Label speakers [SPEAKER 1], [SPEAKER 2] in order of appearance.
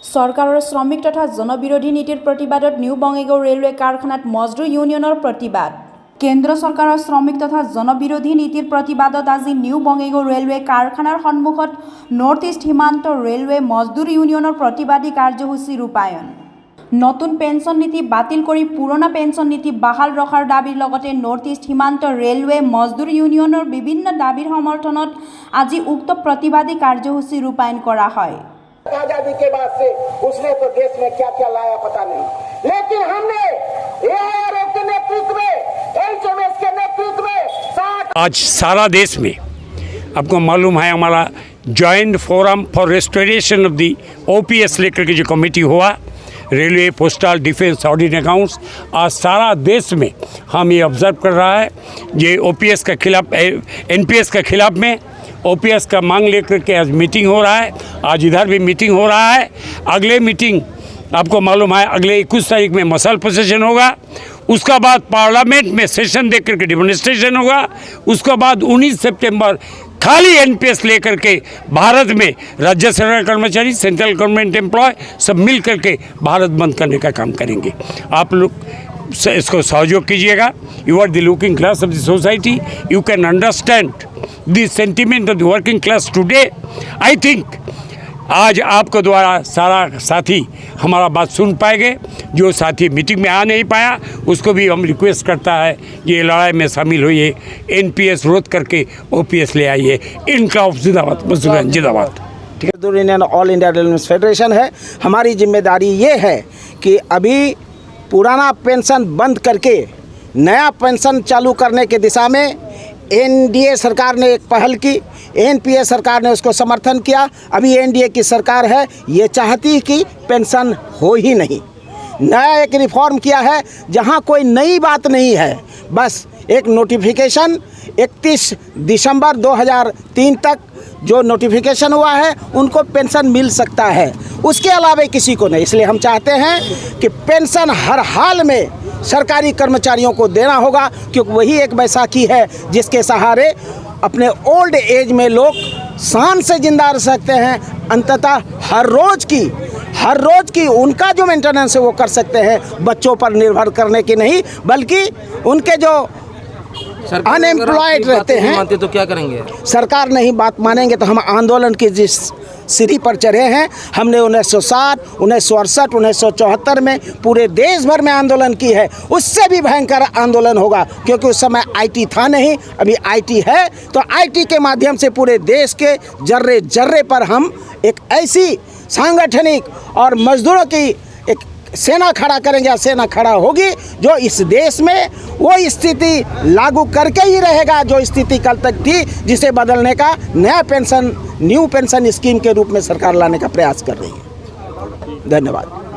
[SPEAKER 1] सरकारों श्रमिक तथा जनविरोधी नीतिर प्रतिबादत न्यू बंगाईगाँव रेलवे कारखानात मजदूर यूनियनर प्रतिबाद। केंद्र सरकारों श्रमिक तथा जनविरोधी नीतिर प्रतिबादत आज न्यू बंगाईगाँव रेलवे कारखानार सन्मुखत नर्थ इस्ट सीमांत रेलवे मजदूर यूनियनर प्रतिबादी कार्यसूची रूपायन। नतुन पेन्शन नीति बातिल करी पुराना पेन्शन नीति बहाल रखार दाबीर लगते नर्थ इस्ट सीमांत रेलवे मजदूर यूनियनर विभिन्न दाबीर समर्थनत आज उक्त प्रतिबादी कार्यसूची रूपायन करा है।
[SPEAKER 2] आजादी के बाद से उसने तो देश में क्या क्या लाया पता नहीं, लेकिन हमने एआईआरएफ के नेतृत्व में, एचएमएस के नेतृत्व में
[SPEAKER 3] आज सारा देश में आपको मालूम है हमारा joint forum for restoration of the OPS लेकर के जो कमेटी हुआ, railway, postal, defence, audit accounts, आज सारा देश में हम ये ऑब्जर्व कर रहा है ये ओपीएस का खिलाफ, एनपीएस का खिलाफ में ओपीएस का मांग लेकर के आज मीटिंग हो रहा है। आज इधर भी मीटिंग हो रहा है। अगले मीटिंग आपको मालूम है अगले 21 तारीख में मसल पोसेशन होगा। उसका बाद पार्लियामेंट में सेशन दे करके डिमॉन्स्ट्रेशन होगा। उसके बाद 19 सितंबर खाली एनपीएस लेकर के भारत में राज्य सरकार कर्मचारी, सेंट्रल गवर्नमेंट एम्प्लॉय सब मिल करके भारत बंद करने का काम करेंगे। आप लोग इसको सहयोग कीजिएगा। You are the looking class of the society, you can understand the sentiment of the working class today. I think आज आपके द्वारा सारा साथी हमारा बात सुन पाएंगे। जो साथी मीटिंग में आ नहीं पाया उसको भी हम रिक्वेस्ट करता है ये लड़ाई में शामिल होइए, एनपीएस रोध करके ओपीएस ले आइए। इनकलाब जिंदाबाद, मजदूर जिंदाबाद।
[SPEAKER 2] मजदूर union all India railway federation है। हमारी जिम्मेदारी ये है कि अभी पुराना पेंशन बंद करके नया पेंशन चालू करने की दिशा में एनडीए सरकार ने एक पहल की, एनपीए सरकार ने उसको समर्थन किया। अभी एनडीए की सरकार है, ये चाहती कि पेंशन हो ही नहीं। नया एक रिफॉर्म किया है जहां कोई नई बात नहीं है, बस एक नोटिफिकेशन 31 दिसंबर 2003 तक जो नोटिफिकेशन हुआ है उनको पेंशन मिल सकता है, उसके अलावा किसी को नहीं। इसलिए हम चाहते हैं कि पेंशन हर हाल में सरकारी कर्मचारियों को देना होगा, क्योंकि वही एक बैसाखी है जिसके सहारे अपने ओल्ड एज में लोग शान से जिंदा रह सकते हैं। अंततः हर रोज़ की उनका जो मेंटेनेंस है वो कर सकते हैं, बच्चों पर निर्भर करने की नहीं, बल्कि उनके जो अनएम्प्लॉयड रहते हैं।
[SPEAKER 4] मानते तो क्या करेंगे?
[SPEAKER 2] सरकार नहीं बात मानेंगे तो हम आंदोलन की जिस सीढ़ी पर चढ़े हैं, हमने 1960, 1968, 1974 में पूरे देश भर में आंदोलन की है, उससे भी भयंकर आंदोलन होगा, क्योंकि उस समय आईटी था नहीं, अभी आईटी है। तो आईटी के माध्यम से पूरे देश के जर्रे जर्रे पर हम एक ऐसी सांगठनिक और मजदूरों की एक सेना खड़ा करेंगे, या सेना खड़ा होगी जो इस देश में वो स्थिति लागू करके ही रहेगा जो स्थिति कल तक थी, जिसे बदलने का नया पेंशन, न्यू पेंशन स्कीम के रूप में सरकार लाने का प्रयास कर रही है। धन्यवाद।